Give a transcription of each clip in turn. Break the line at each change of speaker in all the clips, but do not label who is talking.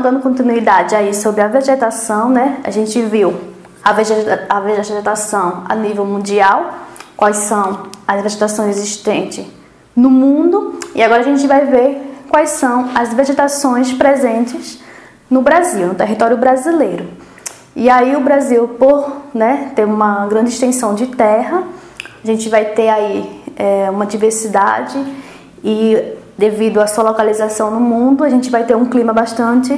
dando continuidade aí sobre a vegetação, né? A gente viu a vegetação a nível mundial, quais são as vegetações existentes no mundo, e agora a gente vai ver quais são as vegetações presentes no Brasil, no território brasileiro. E aí o Brasil, por, né, ter uma grande extensão de terra, a gente vai ter aí uma diversidade e devido à sua localização no mundo, a gente vai ter um clima bastante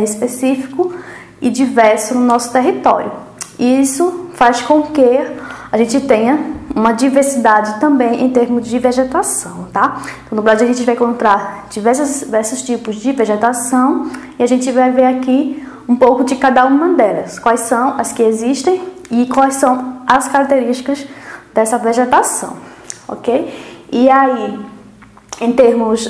específico e diverso no nosso território. E isso faz com que a gente tenha uma diversidade também em termos de vegetação, tá? Então, no Brasil a gente vai encontrar diversos tipos de vegetação e a gente vai ver aqui um pouco de cada uma delas, quais são as que existem e quais são as características dessa vegetação, ok? E aí, em termos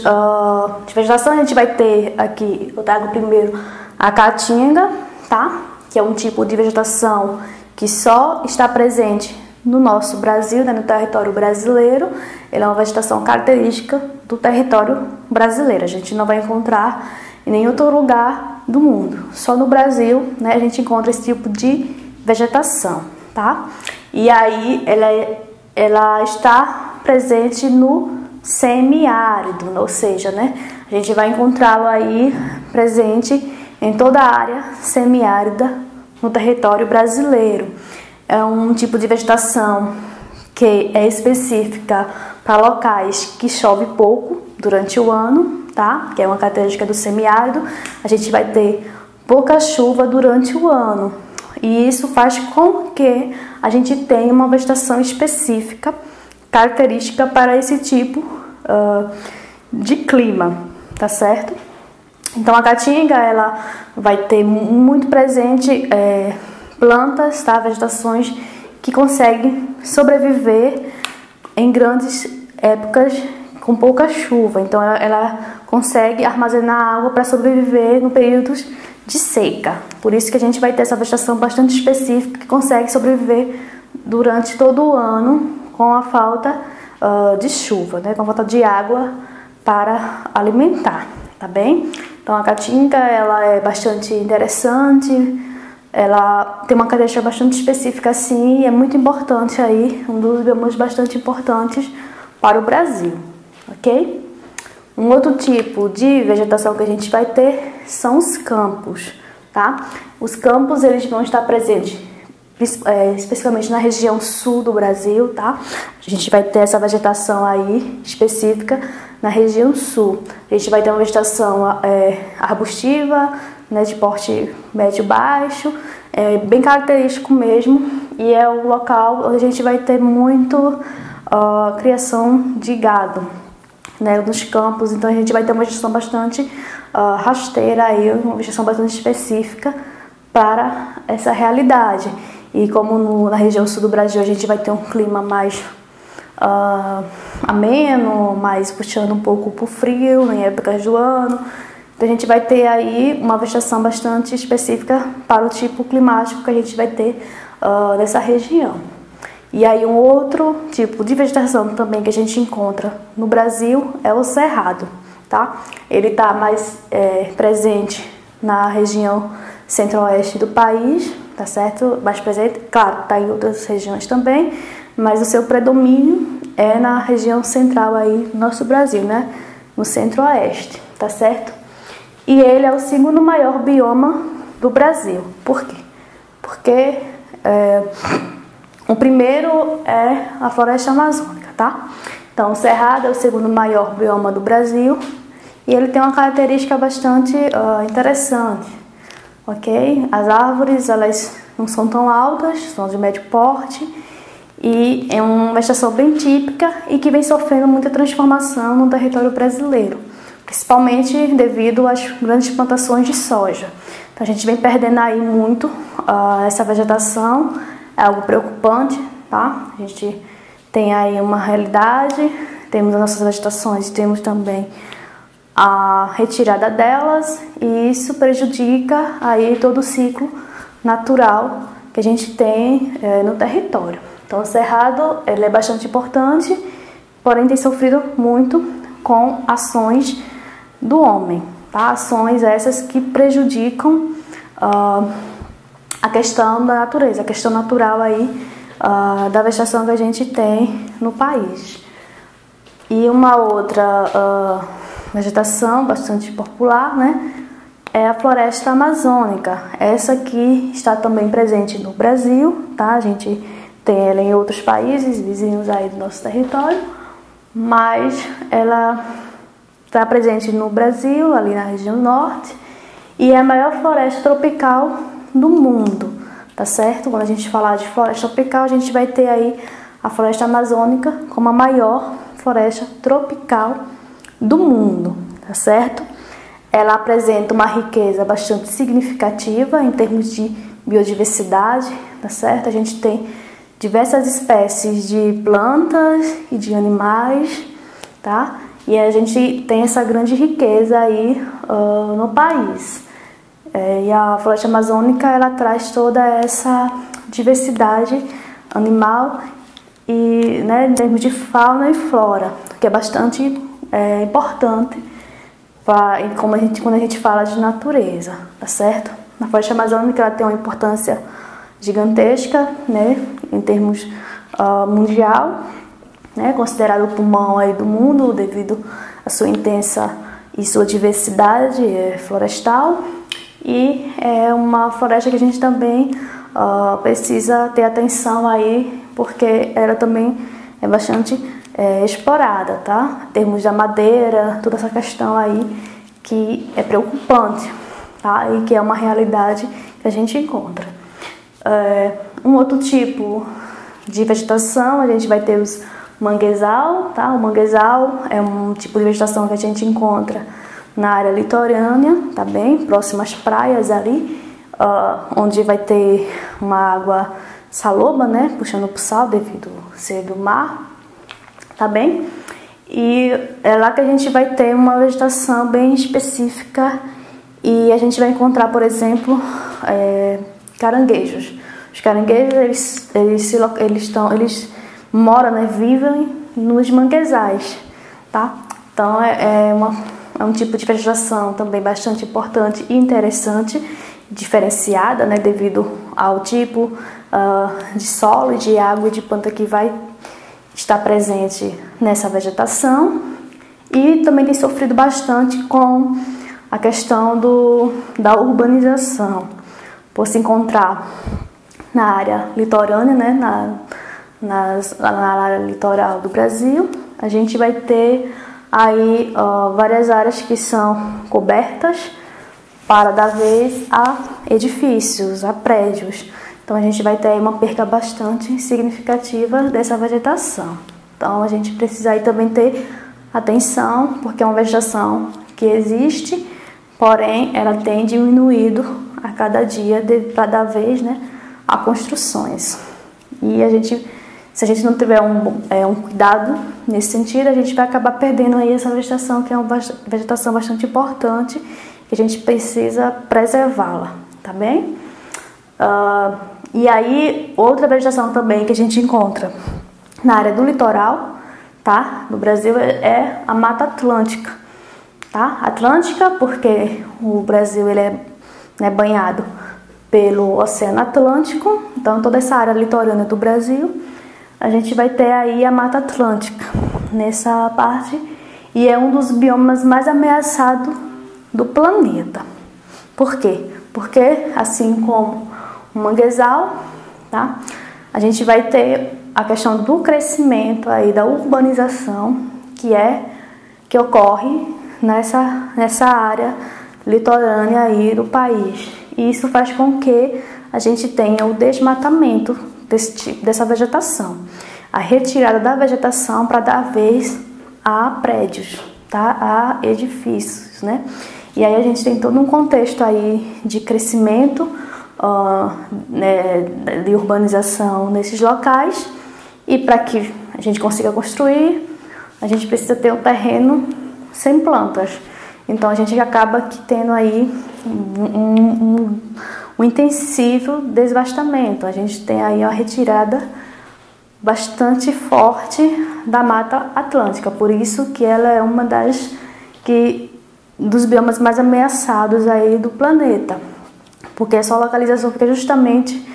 de vegetação, a gente vai ter aqui, eu trago primeiro a caatinga, tá? Que é um tipo de vegetação que só está presente no nosso Brasil, né, no território brasileiro. Ela é uma vegetação característica do território brasileiro. A gente não vai encontrar em nenhum outro lugar do mundo. Só no Brasil, né, a gente encontra esse tipo de vegetação, tá? E aí ela está presente no semiárido, ou seja, né, a gente vai encontrá-lo aí presente em toda a área semiárida no território brasileiro. É um tipo de vegetação que é específica para locais que chove pouco durante o ano, tá? Que é uma característica do semiárido. A gente vai ter pouca chuva durante o ano. E isso faz com que a gente tenha uma vegetação específica, característica para esse tipo de clima, tá certo? Então a caatinga, ela vai ter muito presente plantas, tá? Vegetações que conseguem sobreviver em grandes épocas com pouca chuva. Então ela consegue armazenar água para sobreviver no períodos de seca. Por isso que a gente vai ter essa vegetação bastante específica que consegue sobreviver durante todo o ano com a falta de chuva, né? Com a falta de água para alimentar, tá bem? Então a caatinga, ela é bastante interessante, ela tem uma característica bastante específica assim, e é muito importante aí, um dos biomas bastante importantes para o Brasil, ok? Um outro tipo de vegetação que a gente vai ter são os campos, tá? Os campos, eles vão estar presentes especificamente na região sul do Brasil, tá? A gente vai ter essa vegetação aí específica na região sul. A gente vai ter uma vegetação arbustiva, né, de porte médio-baixo, bem característico mesmo, e é o local onde a gente vai ter muito criação de gado, né, nos campos. Então a gente vai ter uma vegetação bastante rasteira aí, uma vegetação bastante específica para essa realidade. E como na região sul do Brasil a gente vai ter um clima mais ameno, mais puxando um pouco para o frio em épocas do ano, então a gente vai ter aí uma vegetação bastante específica para o tipo climático que a gente vai ter nessa região. E aí um outro tipo de vegetação também que a gente encontra no Brasil é o cerrado, tá? Ele está mais presente na região centro-oeste do país, tá certo? Mais presente, claro, tá em outras regiões também, mas o seu predomínio é na região central aí do nosso Brasil, né? No centro-oeste, tá certo? E ele é o segundo maior bioma do Brasil. Por quê? Porque o primeiro é a floresta amazônica, tá? Então o cerrado é o segundo maior bioma do Brasil e ele tem uma característica bastante interessante. Ok? As árvores, elas não são tão altas, são de médio porte e é uma vegetação bem típica e que vem sofrendo muita transformação no território brasileiro, principalmente devido às grandes plantações de soja. Então a gente vem perdendo aí muito essa vegetação, é algo preocupante, tá? A gente tem aí uma realidade, temos as nossas vegetações e temos também a retirada delas, e isso prejudica aí todo o ciclo natural que a gente tem no território. Então o cerrado, ele é bastante importante, porém tem sofrido muito com ações do homem, tá? Ações essas que prejudicam a questão da natureza, a questão natural aí da vegetação que a gente tem no país. E uma outra vegetação bastante popular, né, é a floresta amazônica. Essa aqui está também presente no Brasil, tá? A gente tem ela em outros países vizinhos aí do nosso território, mas ela está presente no Brasil, ali na região norte, e é a maior floresta tropical do mundo, tá certo? Quando a gente falar de floresta tropical, a gente vai ter aí a floresta amazônica como a maior floresta tropical do mundo, tá certo? Ela apresenta uma riqueza bastante significativa em termos de biodiversidade, tá certo? A gente tem diversas espécies de plantas e de animais, tá? E a gente tem essa grande riqueza aí no país. E a floresta amazônica, ela traz toda essa diversidade animal e, né, em termos de fauna e flora, que é bastante importante quando a gente fala de natureza, tá certo? A floresta amazônica, ela tem uma importância gigantesca, né, em termos mundial, né, considerado o pulmão aí do mundo devido à sua intensa e sua diversidade florestal, e é uma floresta que a gente também precisa ter atenção aí, porque ela também é bastante explorada, tá? Em termos da madeira, toda essa questão aí que é preocupante, tá? E que é uma realidade que a gente encontra. Um outro tipo de vegetação, a gente vai ter os manguezal, tá? O manguezal é um tipo de vegetação que a gente encontra na área litorânea, tá bem? Próximo às praias ali, onde vai ter uma água saloba, né? Puxando pro sal devido ser do mar, tá bem? E é lá que a gente vai ter uma vegetação bem específica e a gente vai encontrar, por exemplo, caranguejos. Os caranguejos, eles moram, né, vivem nos manguezais, tá? Então é um tipo de vegetação também bastante importante e interessante, diferenciada, né, devido ao tipo de solo, de água e de planta que vai estar presente nessa vegetação, e também tem sofrido bastante com a questão da urbanização, por se encontrar na área litorânea, né, na área litoral do Brasil. A gente vai ter aí várias áreas que são cobertas para dar vez a edifícios, a prédios. Então a gente vai ter aí uma perda bastante significativa dessa vegetação. Então a gente precisa aí também ter atenção, porque é uma vegetação que existe, porém ela tem diminuído a cada dia para dar vez, né, a construções. E se a gente não tiver um cuidado nesse sentido, a gente vai acabar perdendo aí essa vegetação, que é uma vegetação bastante importante, que a gente precisa preservá-la, tá bem? E aí, outra vegetação também que a gente encontra na área do litoral, tá? No Brasil é a Mata Atlântica, tá? Atlântica porque o Brasil ele é banhado pelo Oceano Atlântico, então toda essa área litorânea do Brasil, a gente vai ter aí a Mata Atlântica nessa parte, e é um dos biomas mais ameaçados do planeta. Por quê? Porque, assim como o manguezal, tá? A gente vai ter a questão do crescimento aí, da urbanização que ocorre nessa área litorânea aí do país. E isso faz com que a gente tenha o desmatamento dessa vegetação, a retirada da vegetação para dar vez a prédios, tá? A edifícios, né? E aí a gente tem todo um contexto aí de crescimento, de urbanização nesses locais, e para que a gente consiga construir, a gente precisa ter um terreno sem plantas. Então a gente acaba tendo aí um intensivo desvastamento. A gente tem aí uma retirada bastante forte da Mata Atlântica, por isso que ela é uma das que dos biomas mais ameaçados aí do planeta, porque essa localização fica justamente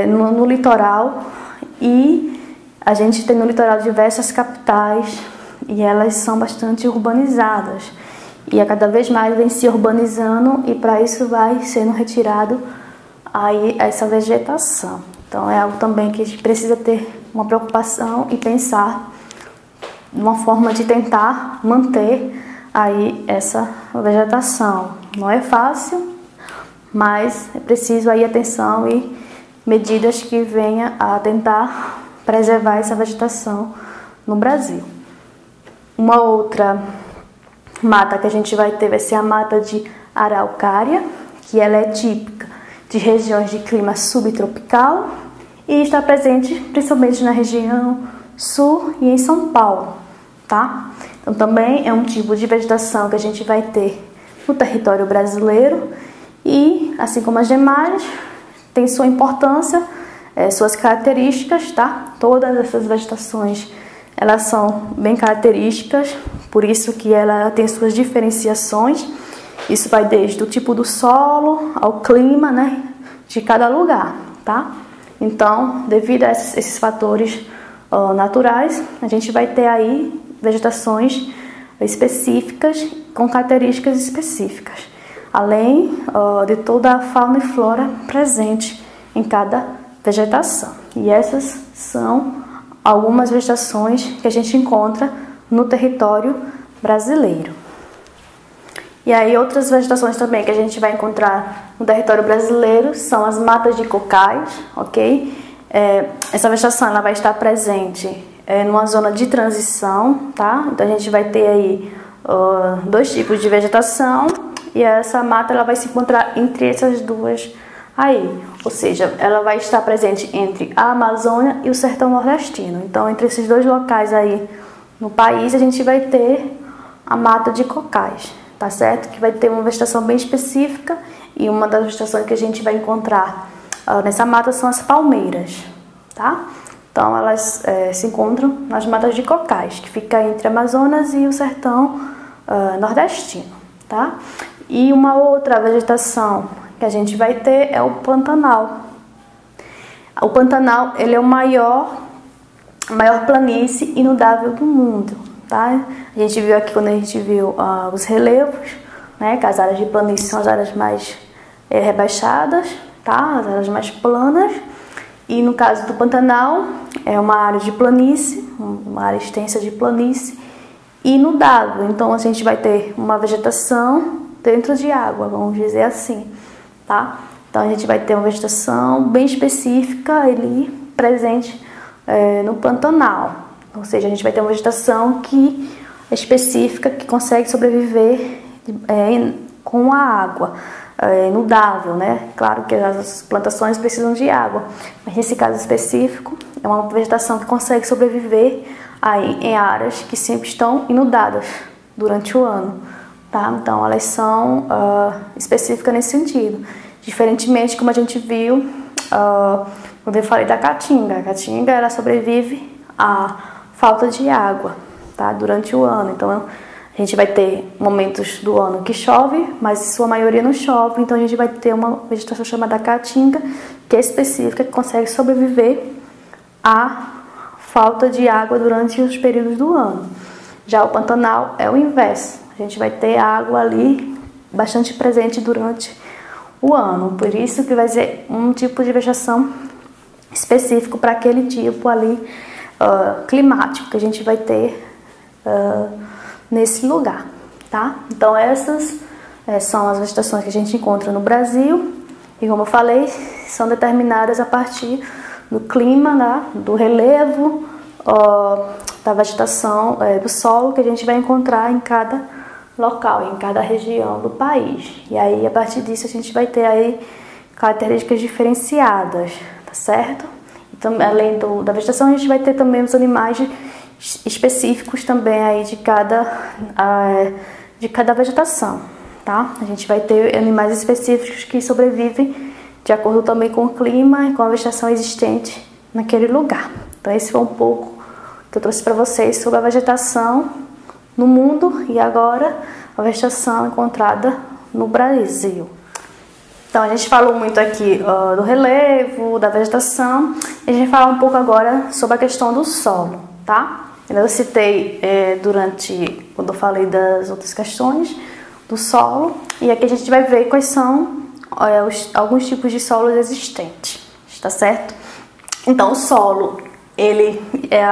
no litoral, e a gente tem no litoral diversas capitais e elas são bastante urbanizadas, e a cada vez mais vem se urbanizando, e para isso vai sendo retirado aí essa vegetação. Então é algo também que a gente precisa ter uma preocupação e pensar uma forma de tentar manter aí essa vegetação. Não é fácil, mas é preciso aí atenção e medidas que venham a tentar preservar essa vegetação no Brasil. Uma outra mata que a gente vai ter vai ser a mata de araucária, que ela é típica de regiões de clima subtropical e está presente principalmente na região sul e em São Paulo, tá? Então também é um tipo de vegetação que a gente vai ter no território brasileiro, e assim como as demais, tem sua importância, suas características, tá? Todas essas vegetações, elas são bem características, por isso que ela tem suas diferenciações. Isso vai desde o tipo do solo ao clima, né, de cada lugar, tá? Então, devido a esses fatores naturais, a gente vai ter aí vegetações específicas com características específicas, além de toda a fauna e flora presente em cada vegetação. E essas são algumas vegetações que a gente encontra no território brasileiro. E aí outras vegetações também que a gente vai encontrar no território brasileiro são as matas de cocais, ok? Essa vegetação ela vai estar presente numa zona de transição, tá? Então a gente vai ter aí dois tipos de vegetação, e essa mata ela vai se encontrar entre essas duas aí, ou seja, ela vai estar presente entre a Amazônia e o sertão nordestino. Então entre esses dois locais aí no país a gente vai ter a mata de cocais, tá certo? Que vai ter uma vegetação bem específica, e uma das vegetações que a gente vai encontrar nessa mata são as palmeiras, tá? Então elas se encontram nas matas de cocais, que fica entre Amazonas e o sertão nordestino, tá? E uma outra vegetação que a gente vai ter é o Pantanal. O Pantanal, ele é a maior planície inundável do mundo, tá? A gente viu aqui, quando a gente viu os relevos, né, que as áreas de planície são as áreas mais rebaixadas, tá? As áreas mais planas. E no caso do Pantanal, é uma área de planície, uma área extensa de planície inundável. Então a gente vai ter uma vegetação dentro de água, vamos dizer assim, tá? Então a gente vai ter uma vegetação bem específica ali presente no Pantanal. Ou seja, a gente vai ter uma vegetação que é específica, que consegue sobreviver com a água. Inundável, né? Claro que as plantações precisam de água, mas nesse caso específico é uma vegetação que consegue sobreviver aí em áreas que sempre estão inundadas durante o ano, tá? Então elas são específicas nesse sentido, diferentemente como a gente viu quando eu falei da caatinga. A caatinga ela sobrevive à falta de água, tá? Durante o ano. Então a gente vai ter momentos do ano que chove, mas em sua maioria não chove. Então a gente vai ter uma vegetação chamada caatinga, que é específica, que consegue sobreviver à falta de água durante os períodos do ano. Já o Pantanal é o inverso. A gente vai ter água ali bastante presente durante o ano. Por isso que vai ser um tipo de vegetação específico para aquele tipo ali climático que a gente vai ter nesse lugar, tá? Então essas são as vegetações que a gente encontra no Brasil, e como eu falei, são determinadas a partir do clima, né? Do relevo, da vegetação, do solo que a gente vai encontrar em cada local, em cada região do país. E aí a partir disso a gente vai ter aí características diferenciadas, tá certo? Então, além da vegetação, a gente vai ter também os animais específicos também aí de cada vegetação, tá? A gente vai ter animais específicos que sobrevivem de acordo também com o clima e com a vegetação existente naquele lugar. Então esse foi um pouco que eu trouxe para vocês sobre a vegetação no mundo e agora a vegetação encontrada no Brasil. Então a gente falou muito aqui do relevo, da vegetação, e a gente vai falar um pouco agora sobre a questão do solo, tá? Eu citei quando eu falei das outras questões do solo, e aqui a gente vai ver quais são alguns tipos de solos existentes, tá certo? Então o solo, ele é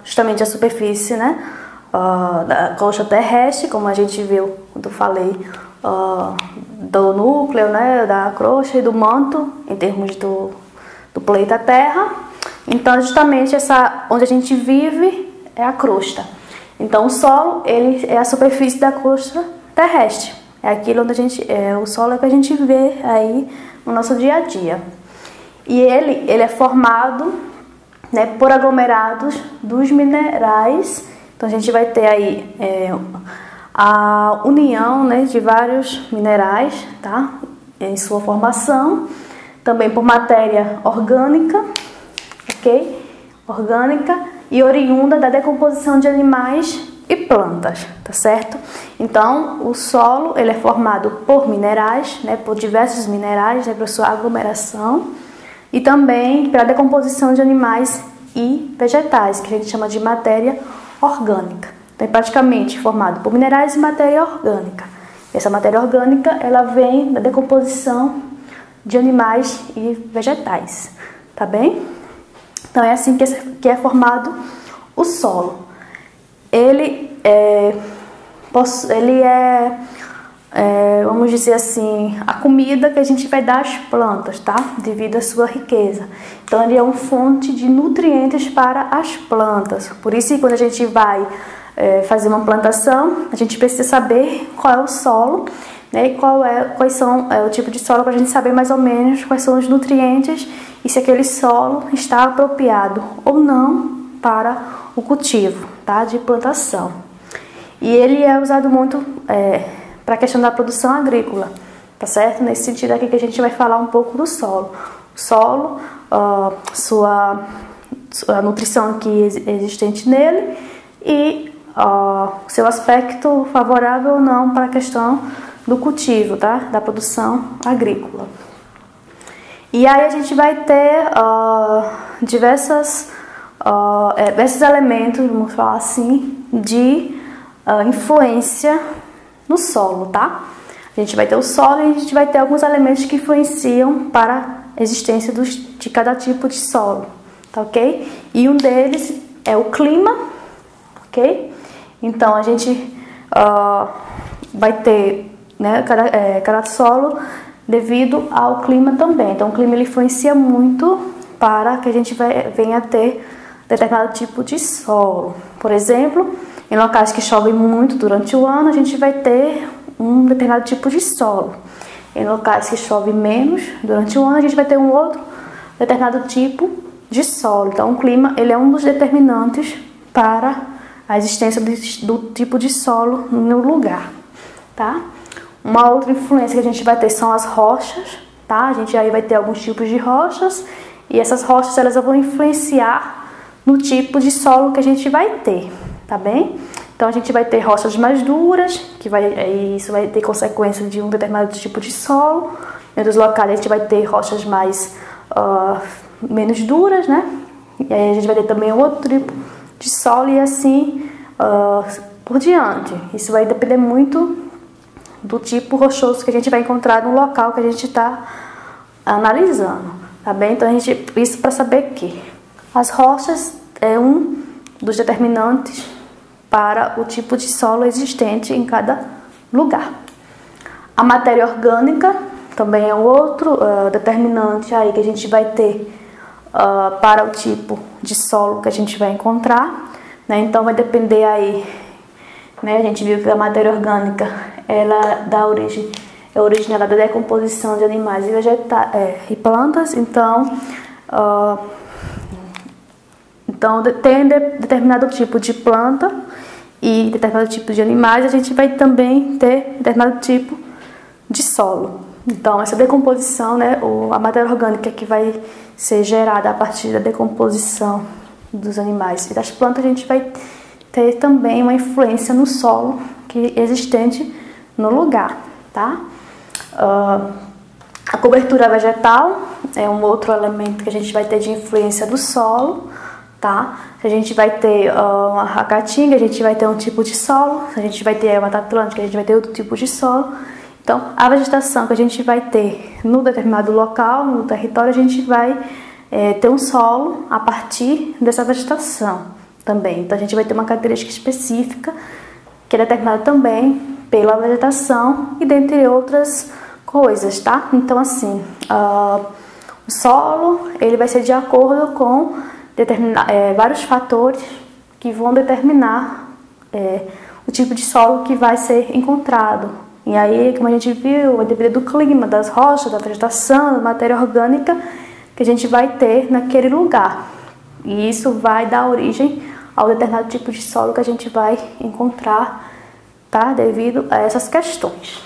justamente a superfície, né, da crosta terrestre, como a gente viu quando eu falei do núcleo, né, da crosta e do manto, em termos do planeta Terra. Então, justamente onde a gente vive é a crosta. Então, o solo, ele é a superfície da crosta terrestre. É aquilo onde o solo é que a gente vê aí no nosso dia a dia. E ele é formado, né, por aglomerados dos minerais. Então, a gente vai ter aí a união, né, de vários minerais, tá, em sua formação, também por matéria orgânica, ok? Orgânica e oriunda da decomposição de animais e plantas, tá certo? Então, o solo, ele é formado por minerais, né, por diversos minerais, né, por sua aglomeração, e também pela decomposição de animais e vegetais, que a gente chama de matéria orgânica. Então, é praticamente formado por minerais e matéria orgânica. Essa matéria orgânica, ela vem da decomposição de animais e vegetais, tá bem? Então, é assim que é formado o solo. Ele é, vamos dizer assim, a comida que a gente vai dar às plantas, tá? Devido à sua riqueza. Então, ele é uma fonte de nutrientes para as plantas. Por isso, quando a gente vai fazer uma plantação, a gente precisa saber qual é o solo, né, e quais são o tipo de solo, para a gente saber mais ou menos quais são os nutrientes e se aquele solo está apropriado ou não para o cultivo, tá, de plantação. E ele é usado muito para a questão da produção agrícola, tá certo? Nesse sentido aqui que a gente vai falar um pouco do solo. O solo, a nutrição aqui existente nele e seu aspecto favorável ou não para a questão do cultivo, tá? Da produção agrícola. E aí a gente vai ter diversos elementos, vamos falar assim, de influência no solo, tá? A gente vai ter o solo e a gente vai ter alguns elementos que influenciam para a existência de cada tipo de solo, tá ok? E um deles é o clima, ok? Então, a gente vai ter, né, cada solo devido ao clima também. Então, o clima ele influencia muito para que a gente venha a ter determinado tipo de solo. Por exemplo, em locais que chovem muito durante o ano, a gente vai ter um determinado tipo de solo. Em locais que chove menos durante o ano, a gente vai ter um outro determinado tipo de solo. Então, o clima ele é um dos determinantes para a existência do tipo de solo no lugar, tá? Uma outra influência que a gente vai ter são as rochas, tá? A gente aí vai ter alguns tipos de rochas e essas rochas elas vão influenciar no tipo de solo que a gente vai ter, tá bem? Então a gente vai ter rochas mais duras, isso vai ter consequência de um determinado tipo de solo. Em outros locais a gente vai ter rochas mais menos duras, né? E aí a gente vai ter também outro tipo de solo e assim por diante. Isso vai depender muito do tipo rochoso que a gente vai encontrar no local que a gente está analisando, tá bem? Então isso para saber que as rochas é um dos determinantes para o tipo de solo existente em cada lugar. A matéria orgânica também é outro determinante aí que a gente vai ter para o tipo de solo que a gente vai encontrar, né? Então vai depender aí, né? A gente viu que a matéria orgânica ela é originada da decomposição de animais e plantas, então tem determinado tipo de planta e determinado tipo de animais, a gente vai também ter determinado tipo de solo. Então, essa decomposição, né, a matéria orgânica que vai ser gerada a partir da decomposição dos animais e das plantas, a gente vai ter também uma influência no solo que é existente no lugar, tá? A cobertura vegetal é um outro elemento que a gente vai ter de influência do solo, tá? Se a gente vai ter a caatinga, a gente vai ter um tipo de solo. Se a gente vai ter a Mata Atlântica, a gente vai ter outro tipo de solo. Então, a vegetação que a gente vai ter no determinado local, no território, a gente vai ter um solo a partir dessa vegetação também. Então, a gente vai ter uma característica específica que é determinada também pela vegetação e dentre outras coisas, tá? Então, assim, o solo, ele vai ser de acordo com vários fatores que vão determinar o tipo de solo que vai ser encontrado. E aí, como a gente viu, vai depender do clima, das rochas, da vegetação, da matéria orgânica que a gente vai ter naquele lugar. E isso vai dar origem ao determinado tipo de solo que a gente vai encontrar, tá? Devido a essas questões.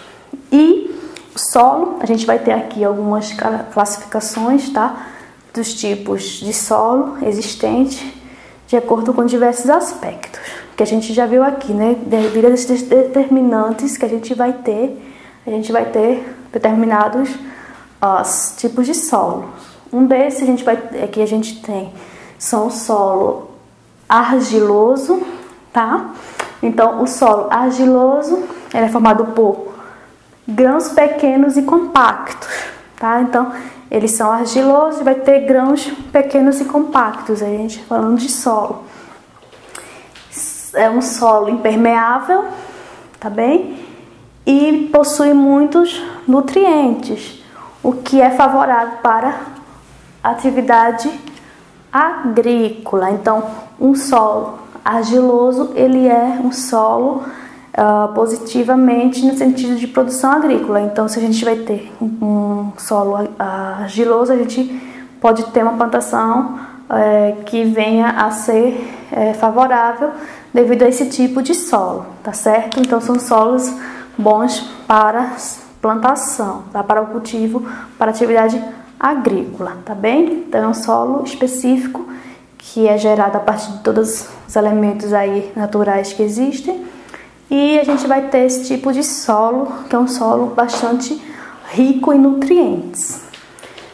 E o solo, a gente vai ter aqui algumas classificações, tá? Dos tipos de solo existente, de acordo com diversos aspectos, que a gente já viu aqui, né? Devido a esses determinantes que a gente vai ter determinados tipos de solo. Um desses que a gente tem são o solo argiloso, tá? Então, o solo argiloso, ele é formado por grãos pequenos e compactos, tá? Então, eles são argilosos e vai ter grãos pequenos e compactos, a gente falando de solo. É um solo impermeável, tá bem? E possui muitos nutrientes, o que é favorável para a atividade agrícola. Então, um solo argiloso, ele é um solo positivamente no sentido de produção agrícola. Então, se a gente vai ter um solo argiloso, a gente pode ter uma plantação que venha a ser favorável devido a esse tipo de solo, tá certo? Então, são solos bons para plantação, tá? Para o cultivo, para a atividade agrícola, tá bem? Então, é um solo específico que é gerado a partir de todos os elementos aí naturais que existem. E a gente vai ter esse tipo de solo, que é um solo bastante rico em nutrientes.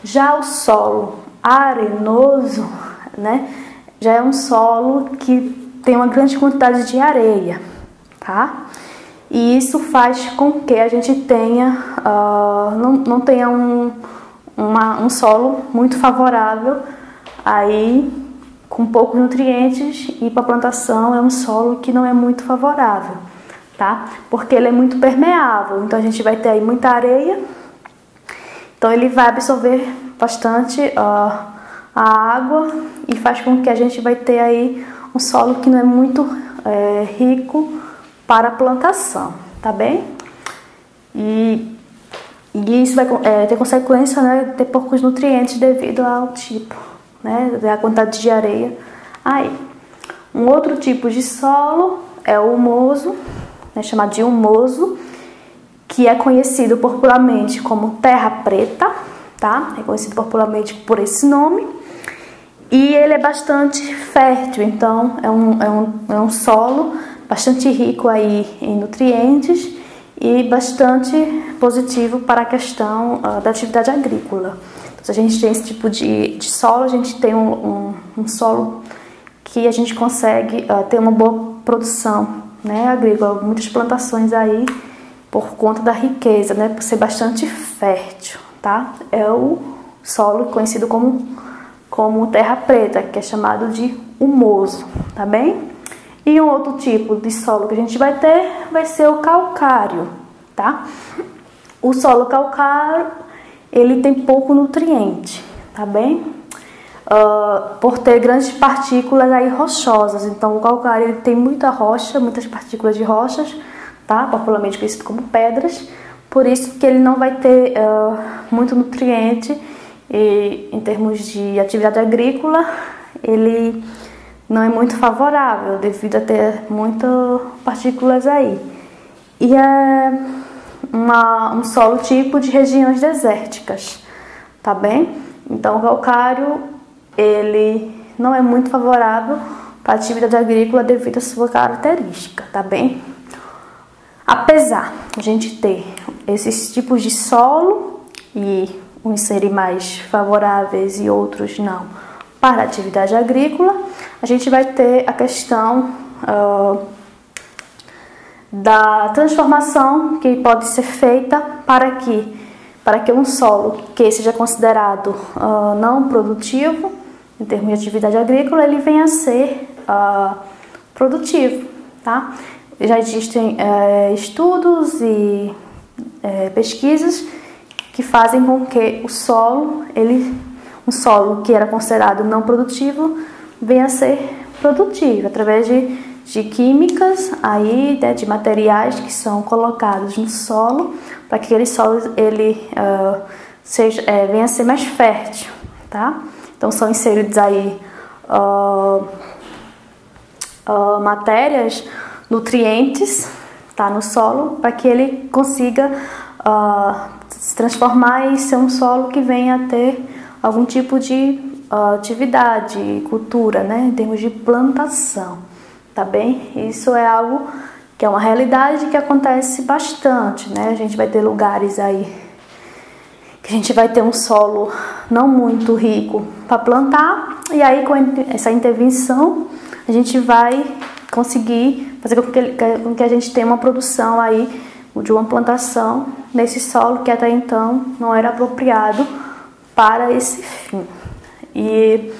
Já o solo arenoso, né, já é um solo que tem uma grande quantidade de areia, tá? E isso faz com que a gente tenha, não tenha um solo muito favorável aí, com poucos nutrientes, e para a plantação é um solo que não é muito favorável, tá? Porque ele é muito permeável, então a gente vai ter aí muita areia, então ele vai absorver bastante a água e faz com que a gente vai ter aí um solo que não é muito rico para a plantação, tá bem? E isso vai ter consequência, né, ter poucos nutrientes devido ao tipo, né, da quantidade de areia aí. Um outro tipo de solo é o humoso, né, chamado de humoso, que é conhecido popularmente como terra preta, tá? É conhecido popularmente por esse nome. E ele é bastante fértil, então é um solo bastante rico aí em nutrientes e bastante positivo para a questão da atividade agrícola. Então, se a gente tem esse tipo de solo, a gente tem um solo que a gente consegue ter uma boa produção, né, agrícola, muitas plantações aí por conta da riqueza, né, por ser bastante fértil, tá? É o solo conhecido como terra preta, que é chamado de humoso, tá bem? E um outro tipo de solo que a gente vai ter vai ser o calcário, tá? O solo calcário, ele tem pouco nutriente, tá bem? Por ter grandes partículas aí rochosas. Então, o calcário, ele tem muita rocha, muitas partículas de rochas, tá? Popularmente conhecido como pedras. Por isso que ele não vai ter muito nutriente e, em termos de atividade agrícola, ele não é muito favorável devido a ter muitas partículas aí. E é um solo tipo de regiões desérticas, tá bem? Então, o calcário, ele não é muito favorável para a atividade agrícola devido à sua característica, tá bem? Apesar de a gente ter esses tipos de solo e uns serem mais favoráveis e outros não para a atividade agrícola, a gente vai ter a questão da transformação que pode ser feita para que um solo que seja considerado não produtivo em termos de atividade agrícola, ele venha a ser produtivo, tá? Já existem estudos e pesquisas que fazem com que um solo que era considerado não produtivo venha a ser produtivo através de químicas aí, né, de materiais que são colocados no solo para que aquele solo venha a ser mais fértil, tá? Então são inseridos aí matérias, nutrientes, tá, no solo para que ele consiga se transformar e ser um solo que venha a ter algum tipo de atividade, cultura, né, em termos de plantação, tá bem? Isso é algo que é uma realidade que acontece bastante, né? A gente vai ter lugares aí que a gente vai ter um solo não muito rico para plantar, e aí com essa intervenção a gente vai conseguir fazer com que a gente tenha uma produção aí de uma plantação nesse solo que até então não era apropriado para esse fim. E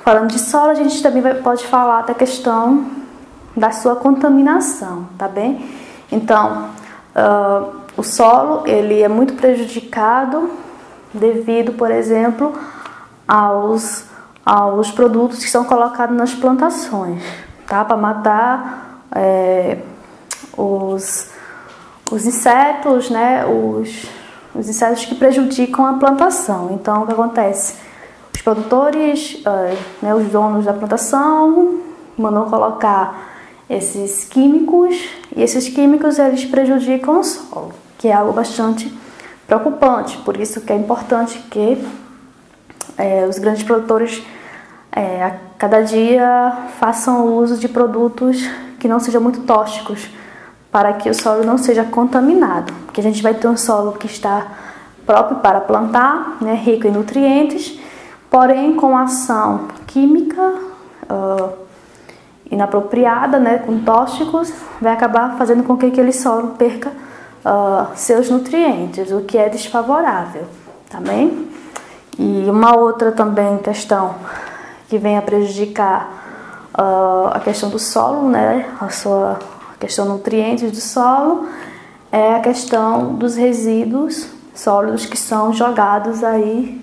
falando de solo, a gente também pode falar da questão da sua contaminação, tá bem? Então, o solo ele é muito prejudicado devido, por exemplo, aos produtos que são colocados nas plantações, tá? Para matar os insetos, né? Os insetos que prejudicam a plantação. Então, o que acontece? Os produtores, né, os donos da plantação, mandam colocar esses químicos, e esses químicos eles prejudicam o solo, que é algo bastante preocupante. Por isso que é importante que os grandes produtores a cada dia façam uso de produtos que não sejam muito tóxicos, para que o solo não seja contaminado, porque a gente vai ter um solo que está próprio para plantar, né, rico em nutrientes, porém com ação química inapropriada, né, com tóxicos, vai acabar fazendo com que aquele solo perca seus nutrientes, o que é desfavorável, tá bem? E uma outra também questão que vem a prejudicar a questão do solo, né, a questão nutrientes do solo, é a questão dos resíduos sólidos que são jogados aí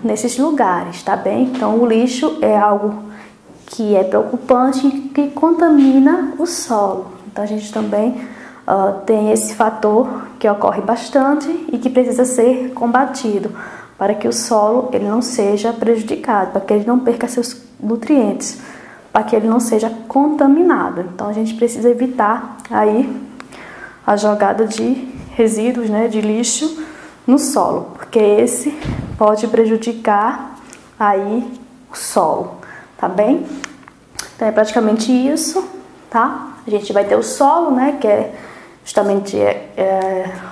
nesses lugares, tá bem? Então o lixo é algo que é preocupante e que contamina o solo. Então a gente também tem esse fator que ocorre bastante e que precisa ser combatido para que o solo ele não seja prejudicado, para que ele não perca seus nutrientes, para que ele não seja contaminado. Então a gente precisa evitar aí a jogada de resíduos, né, de lixo no solo, porque esse pode prejudicar aí o solo, tá bem? Então é praticamente isso, tá? A gente vai ter o solo, né, que é justamente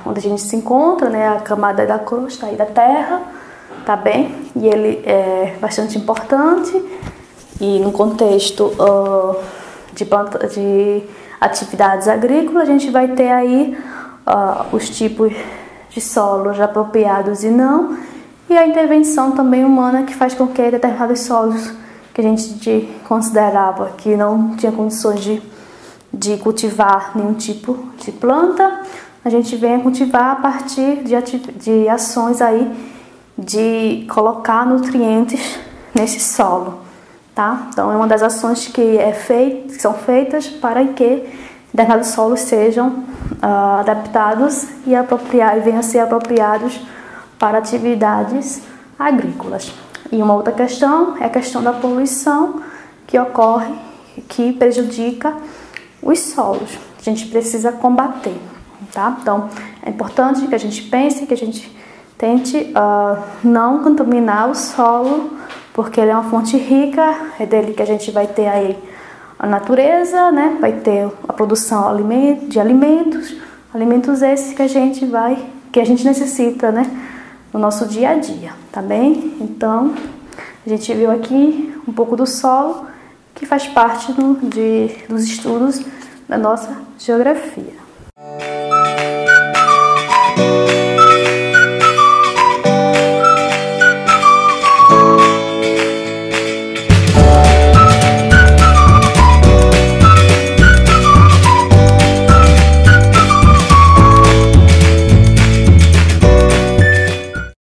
onde a gente se encontra, né, a camada da crosta aí da terra, tá bem? E ele é bastante importante. E no contexto de atividades agrícolas, a gente vai ter aí os tipos de solos apropriados e não, e a intervenção também humana que faz com que determinados solos que a gente considerava que não tinha condições de cultivar nenhum tipo de planta, a gente venha cultivar a partir de ações aí de colocar nutrientes nesse solo. Tá? Então é uma das ações que são feitas para que determinados solos sejam adaptados e venham a ser apropriados para atividades agrícolas. E uma outra questão é a questão da poluição que ocorre, que prejudica os solos. A gente precisa combater, tá? Então é importante que a gente pense, que a gente tente não contaminar o solo porque ele é uma fonte rica, é dele que a gente vai ter aí a natureza, né? Vai ter a produção de alimentos esses que a gente necessita, né? No nosso dia a dia, tá bem? Então, a gente viu aqui um pouco do solo, que faz parte dos estudos da nossa geografia.